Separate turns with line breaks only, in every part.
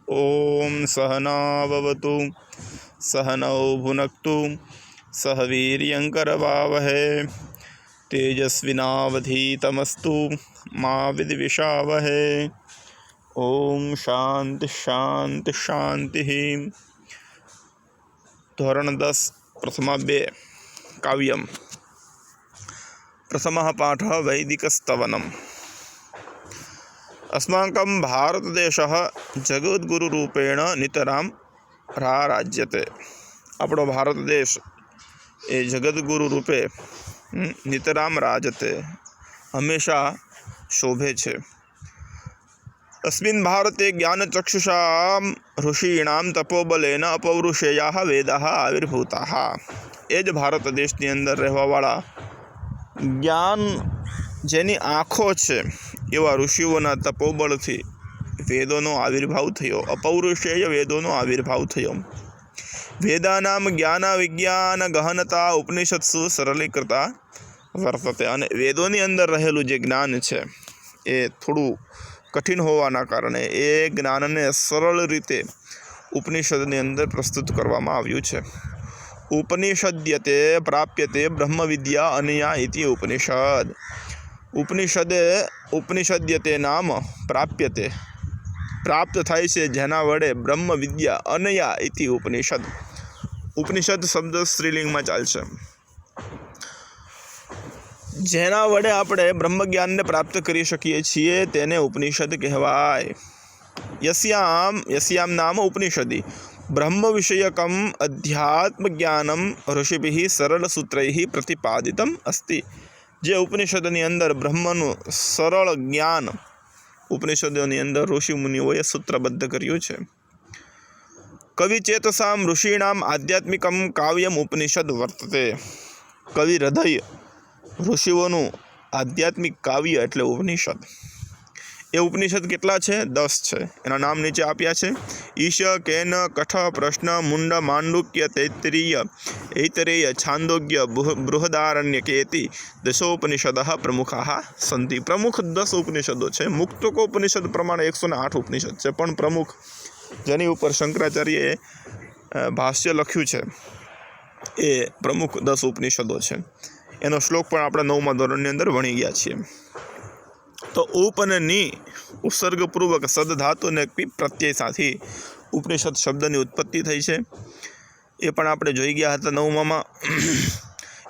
ओम सहनाववतु सहनौ भुनक्तु सह वीर्यंकरवावहै तेजस्विनावधीतमस्तु मा विद्विषावहै। ओम शांति शांति शांति। धोरण 10 प्रथमा 2 काव्यम। प्रथमः पाठः वैदिकस्तवनम्। अस्माकं भारतदेशः जगद्गुरुरूपेण नितरां राराज्यते। આપણો ભારત દેશ એ જગદગુરુ રૂપે નિતરામ રાજતે, હંમેશા શોભે છે. અસ્મિન ભારતે જ્ઞાનચક્ષુષાં ઋષીણાં તપોબલેન અપૌરુષેયાઃ વેદાઃ આવિર્ભૂતાઃ. એ જ ભારત દેશની અંદર રહેવાવાળા જ્ઞાન જેની આંખો છે એવા ઋષિઓના તપોબળથી વેદોનો આવિર્ભાવ થયો. અપૌરુષેય વેદોનો આવિર્ભાવ થયો. વેદાનામ જ્ઞાન વિજ્ઞાન ગહનતા ઉપનિષત્સુ સરલીકૃતા વર્તતે. અને વેદોની અંદર રહેલું જે જ્ઞાન છે એ થોડું કઠિન હોવાના કારણે એ જ્ઞાનને સરળ રીતે ઉપનિષદની અંદર પ્રસ્તુત કરવામાં આવ્યું છે. ઉપનિષદ્યતે પ્રાપ્યતે બ્રહ્મ વિદ્યા અનયા ઇતિ ઉપનિષદ. ઉપનિષદ્યતે નામ પ્રાપ્યતે, પ્રાપ્ત થાય છે જેના વડે બ્રહ્મ વિદ્યા અનયા ઇતિ ઉપનિષદ. ઉપનિષદ શબ્દ સ્ત્રીલિંગમાં ચાલશે. જેના વડે આપણે બ્રહ્મ જ્ઞાનને પ્રાપ્ત કરી શકીએ છીએ તેને ઉપનિષદ કહેવાય. યસ્યામ નામ ઉપનિષદી બ્રહ્મ વિષયકમ અધ્યાત્મ જ્ઞાનમ ઋષિભિઃ સરળ સૂત્રૈઃ પ્રતિપાદિતમ અસ્તિ. જે ઉપનિષદની અંદર બ્રહ્મનું સરળ જ્ઞાન ઉપનિષદોની અંદર ઋષિ મુનિઓએ સૂત્રબદ્ધ કર્યું છે. કવિ ચેતસામ ઋષિણામ આધ્યાત્મિકમ કાવ્યમ ઉપનિષદ વર્તતે. કવિ હૃદય ઋષિઓનું આધ્યાત્મિક કાવ્ય એટલે ઉપનિષદ. એ ઉપનિષદ કેટલા છે? 10 છે. એના નામ નીચે આપ્યા છે. ઈશ, કેન, કઠ, પ્રશ્ન, મુંડ, માંડુક્ય, તૈત્તરીય, ઐતરેય, છાંદોગ્ય, બૃહદારણ્યકેતિ દશોપનિષદઃ પ્રમુખાઃ સંતિ. પ્રમુખ 10 ઉપનિષદો છે. મુક્તકોપનિષદ પ્રમાણે 108 ઉપનિષદ છે, પણ પ્રમુખ જેની ઉપર શંકરાચાર્યએ ભાષ્ય લખ્યું છે એ પ્રમુખ 10 ઉપનિષદો છે. એનો શ્લોક પણ આપણે 9મા ધોરણની અંદર ભણી ગયા છીએ. તો ઉપ અને ની ઉપસર્ગપૂર્વક સદધાતુ અને પીપ પ્રત્યય સાથે ઉપનિષદ શબ્દની ઉત્પત્તિ થઈ છે. એ પણ આપણે જોઈ ગયા હતા 9મામાં.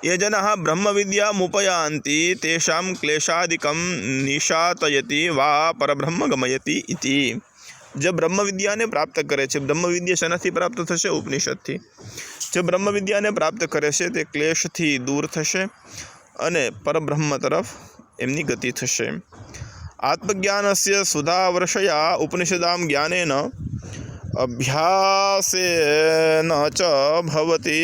એ જનઃ બ્રહ્મ વિદ્યામુપયાન્તિ તેષાં ક્લેશાદિકમ નિશાતયતિ વા પરબ્રહ્મ ગમયતિ ઇતિ. જે બ્રહ્મ વિદ્યાને પ્રાપ્ત કરે છે, બ્રહ્મ વિદ્યા શેનાથી પ્રાપ્ત થશે? ઉપનિષદથી. જે બ્રહ્મ વિદ્યાને પ્રાપ્ત કરે છે તે ક્લેશથી દૂર થશે અને પરબ્રહ્મ તરફ એમની ગતિ થશે. આત્મજ્ઞાનસ્ય સુધાવર્ષયા ઉપનિષદામ જ્ઞાનેન અભ્યાસેન ચ ભવતિ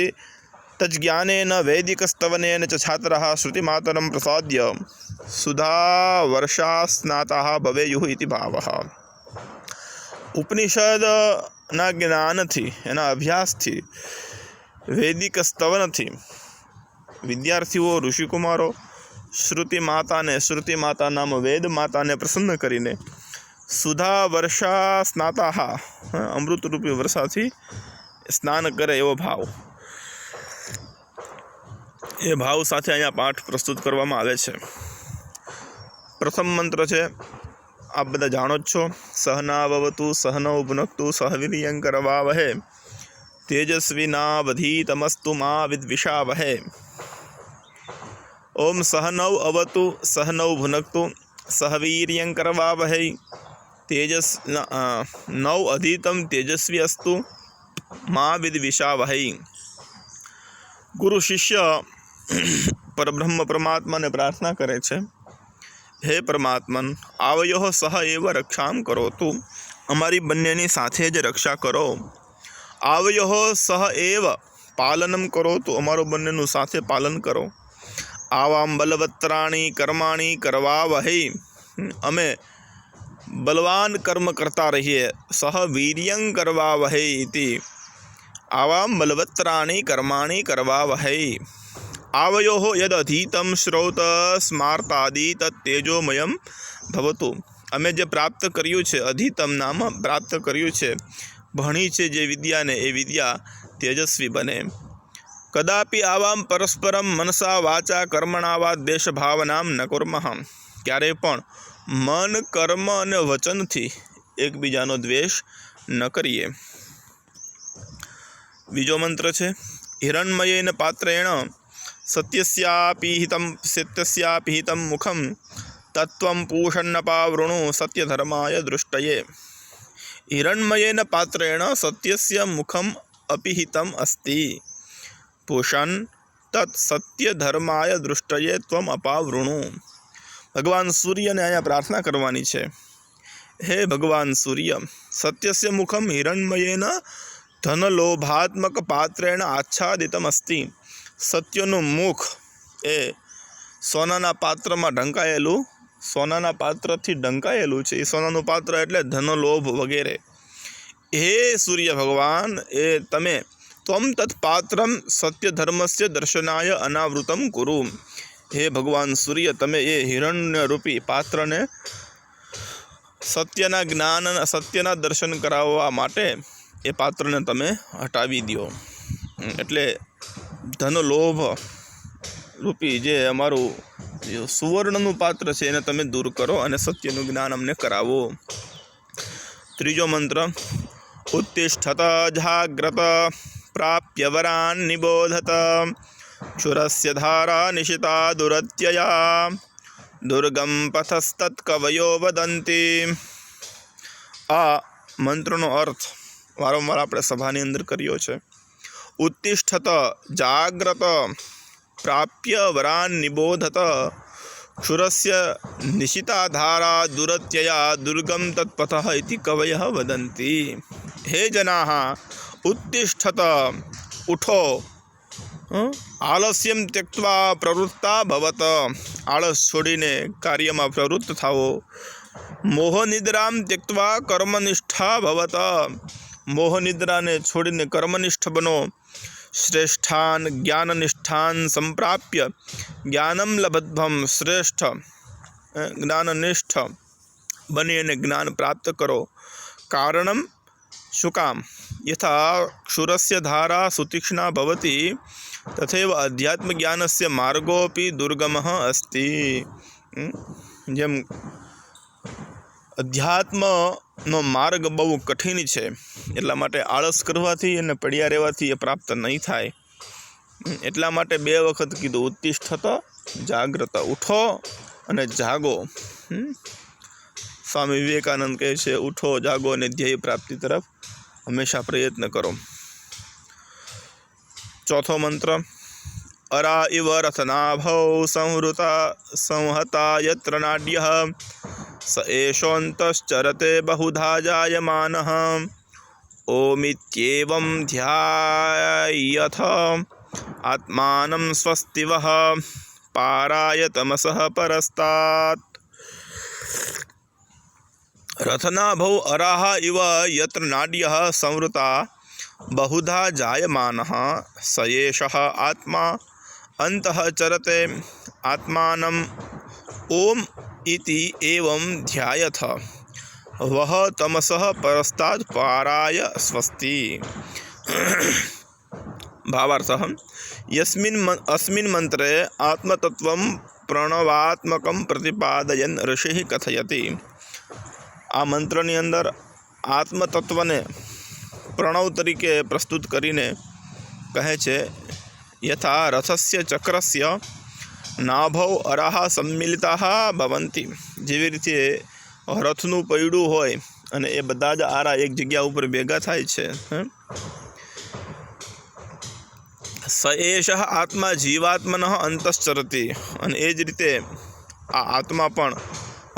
તજ્ઞાનેન વૈદિકસ્તવનેન ચ છાત્રઃ શ્રુતિમાતરં પ્રસાદ્ય સુધાવર્ષા સ્નાતાઃ ભવેયુઃ ઇતિ ભાવઃ. ઉપનિષદના જ્ઞાનથી, એના અભ્યાસથી, વૈદિક સ્તવનથી વિદ્યાર્થીઓ, ઋષિકુમારો શ્રુતિ માતા નામ વેદ માતાને પ્રસન્ન કરીને સુધા વર્ષા સ્નાતાઃ, અમૃતરૂપી વર્ષાથી સ્નાન કરે એવો ભાવ, એ ભાવ સાથે અહીંયા પાઠ પ્રસ્તુત કરવામાં આવે છે. પ્રથમ મંત્ર છે, આપ બધા જાણો જ છો. સહનાવવતુ સહનૌ ભુનક્તુ સહ વીર્યંકરવાવહૈ તેજસ્વિનાવધીતમસ્તુ મા વિદ્વિષાવહૈ. ઓમ સહનૌ અવતુ સહનૌ ભુનક્તુ સહ વીર્યંકરવાવહૈ નૌ અધીતમ તેજસ્વી અસ્તુ મા વિદ્વિષાવહૈ. ગુરુ શિષ્ય પરબ્રહ્મ પરમાત્માને પ્રાર્થના કરે છે, હે પરમાત્મન, આવયો સહ એવ રક્ષામ કરોતુ. અમારી બંનેની સાથે જ રક્ષા કરો. આવયો સહ એવ પાલનમ કરોતુ. અમારું બંનેનું સાથે પાલન કરો. આવામ બલવત્રાણી કર્માણી કરવા વહે. અમે બલવાન કર્મ કરતા રહીએ. સહ વીર્યં કરવા વહે ઇતિ. આવામ બલવત્રાણી કર્માણી કરવા વહે. आवयोः यदधीतं श्रौत स्मार्तादि तत्तेजोमयं भवतु. અમે જે પ્રાપ્ત કર્યું છે, અધિતમ નામ પ્રાપ્ત કર્યું છે, ભણી છે જે વિદ્યાને, એ વિદ્યા તેજસ્વી બને. કદાપી આવામ પરસ્પરમ મનસા વાચા કર્મણા વા દ્વેષ ભાવનામ ન કુર્મઃ. ક્યારેય પણ મન, કર્મ અને વચનથી એકબીજાનો દ્વેષ ન કરીએ. બીજો મંત્ર છે હિરણમયેન પાત્રેણ સત્યસ્યાપિહિતમ મુખમ તત્વમ પૂષન્નપાવૃણુ સત્યધર્માય દૃષ્ટયે. હિરણમયેન પાત્રેણ સત્યસ્ય મુખમ અપિહિતમ અસ્તિ પૂષન તત્ સત્યધર્માય દૃષ્ટયે ત્વમ અપાવૃણુ. ભગવાન સૂર્યને અહીંયા પ્રાર્થના કરવાની છે. હે ભગવાન સૂર્ય, સત્યસ્ય મુખમ હિરણમયેન ધનલોભાત્મક પાત્રેણ આચ્છાદિતમ અસ્તિ. સત્યનું મુખ એ સોનાના પાત્રમાં ઢંકાયેલું, સોનાના પાત્રથી ઢંકાયેલું છે. એ સોનાનું પાત્ર એટલે ધનલોભ વગેરે. હે સૂર્ય ભગવાન, એ તમે ત્વમ તત્પાત્રમ સત્યધર્મસ્ય દર્શનાય અનાવૃતમ કુરુ. હે ભગવાન સૂર્ય, તમે એ હિરણ્યરૂપી પાત્રને સત્યના જ્ઞાન, સત્યના દર્શન કરાવવા માટે એ પાત્રને તમે હટાવી દો. એટલે ધનલોભ રૂપી જે અમારું સુવર્ણનું પાત્ર છે એને તમે દૂર કરો અને સત્યનું જ્ઞાન અમને કરાવો. ત્રીજો મંત્ર ઉત્તિષ્ઠત જાગ્રત પ્રાપ્ય વરાન નિબોધત ક્ષુરસ્ય ધારા નિશિતા દુરત્યયા દુર્ગમ પથસ્તત્કવયો વદંતી. આ મંત્રનો અર્થ વારંવાર આપણે સભાની અંદર કર્યો છે. ઉત્તિષ્ઠત જાગ્રત પ્રાપ્ય વરાન નિબોધત ક્ષુરસ્ય નિશિતા ધારા દુરત્યયા દુર્ગમ તત્પથઃ ઇતિ કવયઃ વદંતી. હે જનાઃ ઉત્તિષ્ઠત, ઉઠો. આલસ્યમ ત્યક્ત્વા પ્રવૃત્તા ભવત, આળસ છોડીને કાર્યમાં પ્રવૃત્ત થાઓ. મોહનિદ્રામ ત્યક્ત્વા કર્મનિષ્ઠા ભવત, મોહનિદ્રાને છોડીને કર્મનિષ્ઠ બનો. શ્રેષ્ઠાન જ્ઞાનનિષ્ઠાન સંપ્રાપ્ય જ્ઞાનમ લબ્ધ્વમ, શ્રેષ્ઠ જ્ઞાનનિષ્ઠ બની અને જ્ઞાન પ્રાપ્ત કરો. કારણમ, શું કામ? યથા ક્ષુરસ્ય ધારા સુતીક્ષ્ણા ભવતી તથૈવ અધ્યાત્મ જ્ઞાનસ્ય માર્ગોપી દુર્ગમઃ અસ્તિ. જેમ અધ્યાત્મનો માર્ગ બહુ કઠિન છે, એટલા માટે આળસ કરવાથી અને પડ્યા રહેવાથી એ પ્રાપ્ત નહીં થાય. એટલા માટે 2 વખત કીધું ઉત્તિષ્ઠત જાગ્રત, ઉઠો અને જાગો. સ્વામી વિવેકાનંદ કહે છે ઉઠો, જાગો અને ધ્યેય પ્રાપ્તિ તરફ હંમેશા પ્રયત્ન કરો. ચોથો મંત્ર અરા ઇવ રથનાભૌ સંહતા યત્ર નાડ્યઃ સ એષોऽन्तશ્ચરતે બહુધા જાયમાનઃ ઓમિત્યેવં ધ્યાયથ આત્માनं સ્વસ્તિવઃ પારાય તમસઃ પરસ્તાત. રથનાભૌ અરાહ ઇવ યત્ર નાડ્યઃ સંવૃતા બહુધા જાયમાનઃ સ એષઃ આત્મા અંતઃ ચરતે આત્માનમ ઓમ ઇતિ એવં ધ્યાયથ વહ તમસઃ પરસ્તાદ પારાય સ્વસ્તિ. ભાવાર્થ અસ્મિન મંત્રે આત્મતત્વં પ્રણવાત્મકં પ્રતિપાદયન ઋષિ કથયતિ. આ મંત્રની અંદર આત્મતત્વને પ્રણવ તરીકે પ્રસ્તુત કરીને કહે છે યથા રથસ્ય ચક્રસ્ય નાભૌ અરાહ સમ્મિલિતા ભવંતી. જેવી રીતે રથનું પૈડું હોય અને એ બધા જ આરા એક જગ્યા ઉપર ભેગા થાય છે. સ એષ આત્મા જીવાત્મન અંતશ્ચરતી. અને એ જ રીતે આ આત્મા પણ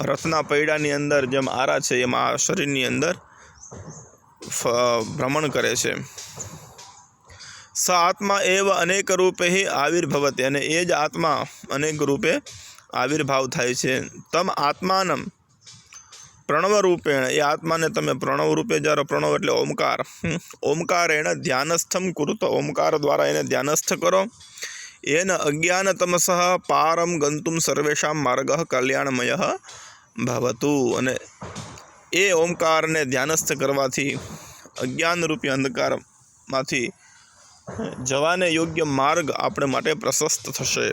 રથના પૈડાની અંદર જેમ આરા છે એમ આ શરીરની અંદર ભ્રમણ કરે છે. સ આત્મા એવ અનેક રૂપે આવિર્ભવતે. અને એ જ આત્મા અનેક રૂપે આવિર્ભાવ થાય છે. તમ આત્માનમ પ્રણવ રૂપેણ. એ આત્માને તમે પ્રણવ રૂપે જ્યારે, પ્રણવ એટલે ઓમકાર, ઓમકારેણ ધ્યાનસ્થમ કુરુત. ઓમકાર દ્વારા એને ધ્યાનસ્થ કરો. એન અજ્ઞાનતમસઃ પારમ ગંતુમ સર્વેષાં માર્ગઃ કલ્યાણમયઃ ભવતુ અને એ ઓમકારને ધ્યાનસ્થ કરવાથી અજ્ઞાનરૂપી અંધકારમાંથી જવાને યોગ્ય માર્ગ આપણે માટે પ્રશસ્ત થશે.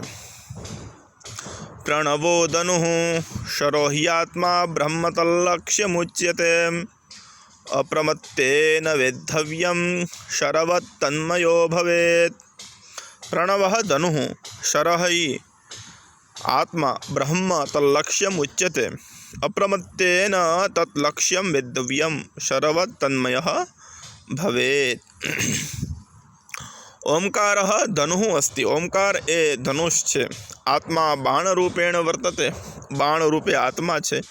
પ્રણવો ધનુઃ શરો હ્યાત્મા બ્રહ્મતલ્લક્ષ્યમુચ્યતે અપ્રમત્તેન વેદ્ધવ્યમ શરવત તન્મયો ભવેત. પ્રણવઃ ધનુઃ શરઃ આત્મા બ્રહ્મ તલ્લક્ષ્યમ ઉચ્યતે અપ્રમત્તેન તत् લક્ષ્યમ વેદ્ધવ્યમ શરવત તન્મયઃ ભવેત. ઓમકાર ધનુઃ અસ્તિ. ઓમકાર એ ધનુષ છે. આત્મા બાણરૂપેણ વર્તતે. બાણરૂપે આત્મા છે.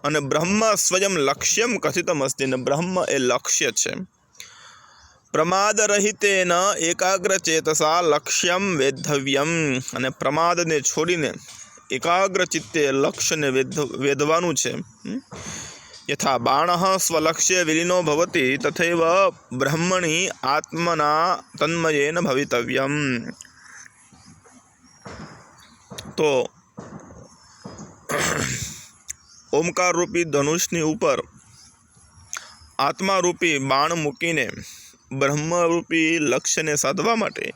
અને બ્રહ્મ સ્વયં લક્ષ્યમ કથિતમ અસ્તિ. અને બ્રહ્મ એ લક્ષ્ય છે. પ્રમાદરહિતેન એકાગ્રચેતસા લક્ષ્યમ વેદ્ધવ્યમ. અને પ્રમાદને છોડીને એકાગ્ર ચિત્તે લક્ષ્યને વેધવાનું છે. યથા બાણઃ સ્વલક્ષ્ય વિલીનો ભવતિ તથૈવ બ્રહ્મણિ આત્મના તન્મયેન ભવિતવ્યમ. તો ઓમકારરૂપી ધનુષની ઉપર આત્મારૂપી બાણ મૂકીને બ્રહ્મરૂપી લક્ષ્યને સાધવા માટે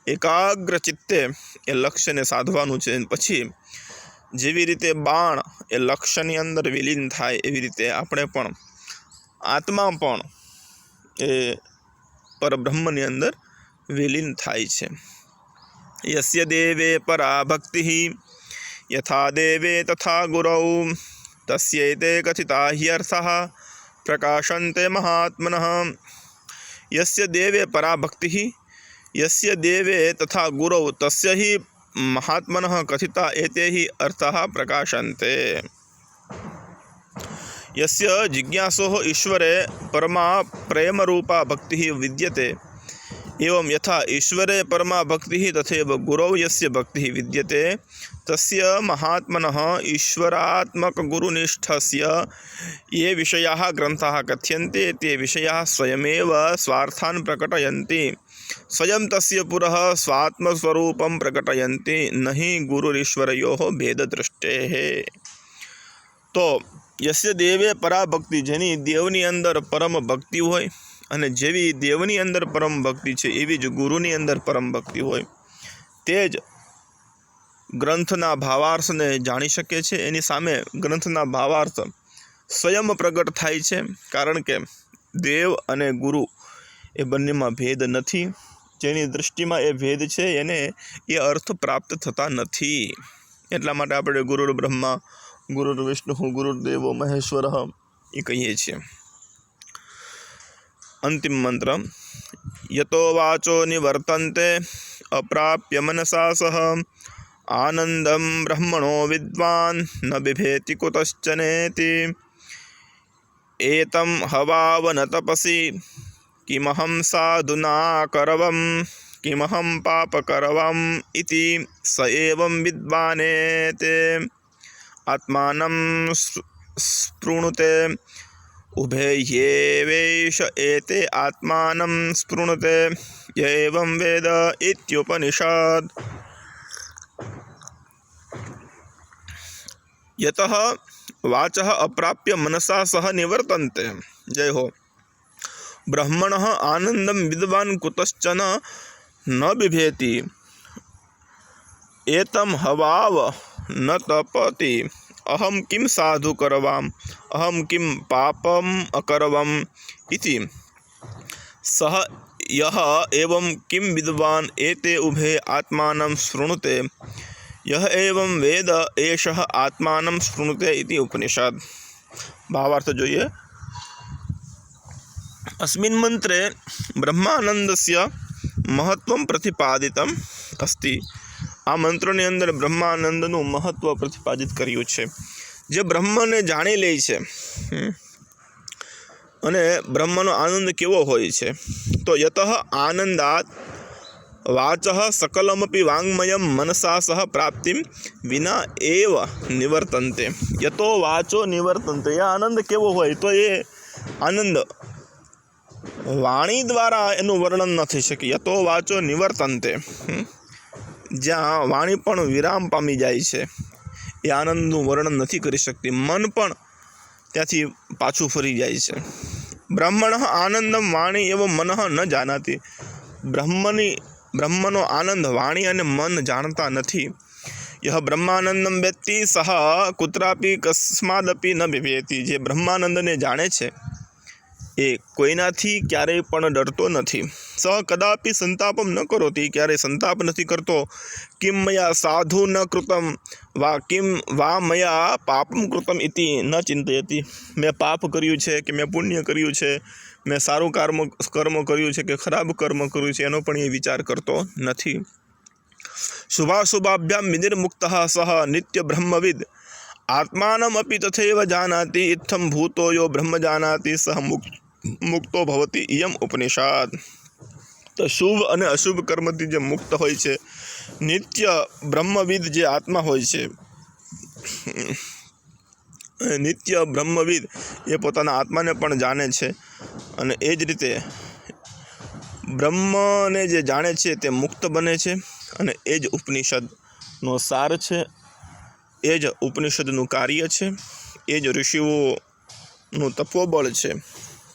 એકાગ્ર ચિત્તે એ લક્ષ્યને સાધવાનું છે. પછી જેવી રીતે બાણ એ લક્ષ્યની અંદર વિલીન થાય એવી રીતે આપણે પણ આત્મા પણ એ પરબ્રહ્મની અંદર વિલીન થાય છે. યસ્ય દેવે પરા ભક્તિ યથા દેવે તથા ગુરૌ તસ્યૈતે કથિતા હ્યર્થઃ પ્રકાશન્તે મહાત્મનઃ. યસ્ય દેવે પરા ભક્તિ યસ્ય દેવે તથા ગુરૌ તસ્ય હિ મહાત્મનઃ કથિતા એતે હિ અર્થઃ પ્રકાશન્તે. યસ્ય જિજ્ઞાસોઃ ઈશ્વરે પરમા પ્રેમરૂપા ભક્તિ વિદ્યતે એવં યથા ઈશ્વરે પરમા ભક્તિ તથૈવ ગુરૌ યસ્ય ભક્તિ વિદ્યતે તસ્ય મહાત્મનઃ ઈશ્વરાત્મકગુરુનિષ્ઠસ્ય ये विषयाः ग्रन्थाः कथ्यन्ते ते विषयाः स्वयमेव स्वार्थान् प्रकटयन्ति स्वयं तस्य पुरः स्वात्मस्वरूपं प्रकटयन्ति न हि गुरुरीश्वरयोः भेददृष्टेः. तो यस्य देवे परा भक्ति, જેની દેવની અંદર પરમ ભક્તિ હોય અને જેવી દેવની અંદર પરમ ભક્તિ છે એવી જ ગુરુની અંદર પરમ ભક્તિ હોય તે જ ગ્રંથના ભાવાર્થને જાણી શકે છે. એની સામે ગ્રંથના ભાવાર્થ સ્વયં પ્રગટ થાય છે, કારણ કે દેવ અને ગુરુ એ બંનેમાં ભેદ નથી. જેની દૃષ્ટિમાં એ ભેદ છે એને એ અર્થ પ્રાપ્ત થતા નથી. એટલા માટે આપણે ગુરુર બ્રહ્મા ગુરુર વિષ્ણુ ગુરુર્દેવો મહેશ્વર એ કહીએ છીએ. અંતિમ મંત્ર. યતો વાચો નિવર્તન્તે અપ્રાપ્ય મનસા સહ આનંદમ બ્રહ્મણો વિદ્વાન ન બિભેતિ કુતશ્ચનેતિ. એતમ હવાવન તપસી કિમહં સાધુના કરવમ કિમહં પાપકરવમ ઇતિ સ એવં વિદ્વાનેતે આત્માનં સ્પૃણુતે ઉભયેવેશ એતે આત્માનં સ્પૃણુતે ય એવં વેદ ઇત્યુપનિષદ. यतः वाचः अप्राप्य मनसा सह निवर्तन्ते. जय हो. ब्रह्मणः आनंदं विद्वान् कुतश्चन न बिभेति. एतं हवाव न तपति. अहं किं साधु करवाम् अहं किं पापम् अकरवम् इति सः यः एवं किं विद्वान् एते उभे आत्मानं शृणुते यह एवं वेद एषः आत्मानं स्पृणुते इति उपनिषद. भावार्थ જોઈએ. अस्मिन् मंत्रे ब्रह्मानंदस्य महत्वं प्रतिपादितम् अस्ति. આ મંત્રની અંદર બ્રહ્માનંદનું મહત્વ પ્રતિપાદિત કર્યું છે. જે બ્રહ્મને જાણી લે છે અને બ્રહ્મનો આનંદ કેવો હોય છે, તો યતઃ આનંદાત વાચઃ સકલમપી વાંગ્મયમ મનસા સહ પ્રાપ્તિમ વિના એવ નિવર્તન્તે. યતો વાચો નિવર્તન્તે. એ આનંદ કેવો હોય, તો એ આનંદ વાણી દ્વારા એનું વર્ણન ન થઈ શકે. યતો વાચો નિવર્તન્તે, જ્યાં વાણી પણ વિરામ પામી જાય છે એ આનંદનું વર્ણન નથી કરી શકતી. મન પણ ત્યાંથી પાછું ફરી જાય છે. બ્રહ્મણ આનંદમ વાણી એવો મન ન જાનાતી. બ્રહ્મનો આનંદ વાણી અને મન જાણતા નથી. યહ બ્રહ્માનંદમ વેત્તિ સહ કુત્રાપી કસ્માદપી ન બિભેતિ. જે બ્રહ્માનંદને જાણે છે એ કોઈનાથી ક્યારેય પણ ડરતો નથી. સ કદાપી સંતાપમ ન કરોતી. ક્યારેય સંતાપ નથી કરતો. કિમ મયા સાધુ ન કૃતમ વા મયા પાપમ કૃતમ ઇતિ ન ચિંતયતિ. મેં પાપ કર્યું છે કે મેં પુણ્ય કર્યું છે, મેં સારું કર્મ કર્યું છે કે ખરાબ કર્મ કર્યું છે, એનો પણ એ વિચાર કરતો નથી. શુભાશુભાભ્યામ વિનિર્મુક્ત સહ નિત્ય બ્રહ્મવિદ આત્માનમ અપી તથૈવ જાનાતિ. ઇત્થમ ભૂતો યો બ્રહ્મ જાનાતિ સહ મુક્તો ભવતિ ઇયમ ઉપનિષદ. તો શુભ અને અશુભ કર્મથી જે મુક્ત હોય છે, નિત્ય બ્રહ્મવિદ જે આત્મા હોય છે, નિત્ય બ્રહ્મવિદ એ પોતાના આત્માને પણ જાણે છે, અને એ જ રીતે બ્રહ્મને જે જાણે છે તે મુક્ત બને છે. અને એ જ ઉપનિષદનો સાર છે, એ જ ઉપનિષદનું કાર્ય છે, એ જ ઋષિઓનું તપોબળ છે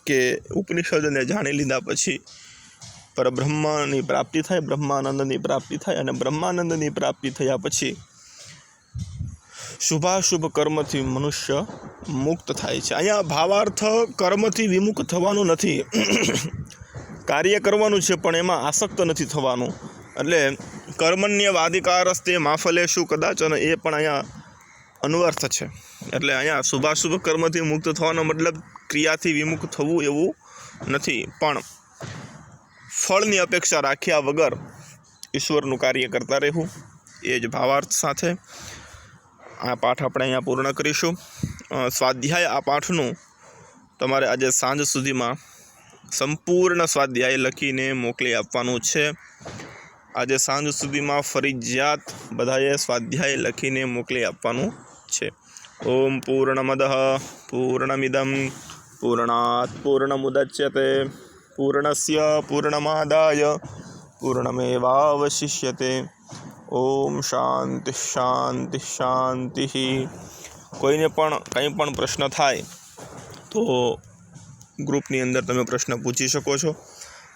કે ઉપનિષદને જાણી લીધા પછી પરબ્રહ્મની પ્રાપ્તિ થાય, બ્રહ્માનંદની પ્રાપ્તિ થાય. અને બ્રહ્માનંદની પ્રાપ્તિ થયા પછી શુભાશુભ કર્મથી મનુષ્ય મુક્ત થાય છે. અહીંયા ભાવાર્થ કર્મથી વિમુખ થવાનું નથી. કાર્ય કરવાનું છે પણ એમાં આસક્ત નથી થવાનું. એટલે કર્મણ્યવાધિકારસ્તે મા ફલેષુ કદાચન, એ પણ અહીંયા અન્વર્થ છે. એટલે અહીંયા શુભાશુભ કર્મથી મુક્ત થવાનો મતલબ ક્રિયાથી વિમુખ થવું એવું નથી, પણ ફળની અપેક્ષા રાખ્યા વગર ઈશ્વરનું કાર્ય કરતા રહેવું, એ જ ભાવાર્થ સાથે આ પાઠ આપણે અહીંયા પૂર્ણ કરીશું. સ્વાધ્યાય આ પાઠનું તમારે આજે સાંજ સુધીમાં સંપૂર્ણ સ્વાધ્યાય લખીને મોકલી આપવાનું છે. આજે સાંજ સુધીમાં ફરજિયાત બધાએ સ્વાધ્યાય લખીને મોકલી આપવાનું છે. ઓમ પૂર્ણમદઃ પૂર્ણમિદં પૂર્ણાત પૂર્ણમુદચ્યતે પૂર્ણસ્ય પૂર્ણમાદાય પૂર્ણમેવાવશિષ્યતે. ઓમ શાંતિ શાંતિ શાંતિ. કોઈને પણ કંઈ પણ પ્રશ્ન થાય તો ગ્રુપની અંદર તમે પ્રશ્ન પૂછી શકો છો,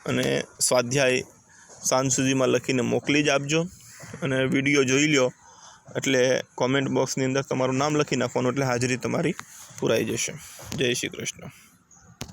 અને સ્વાધ્યાય સાંજ સુધીમાં લખીને મોકલી જ આપજો. અને વિડીયો જોઈ લો એટલે કોમેન્ટ બોક્સની અંદર તમારું નામ લખી નાખવાનું, એટલે હાજરી તમારી પુરાઈ જશે. જય શ્રી કૃષ્ણ.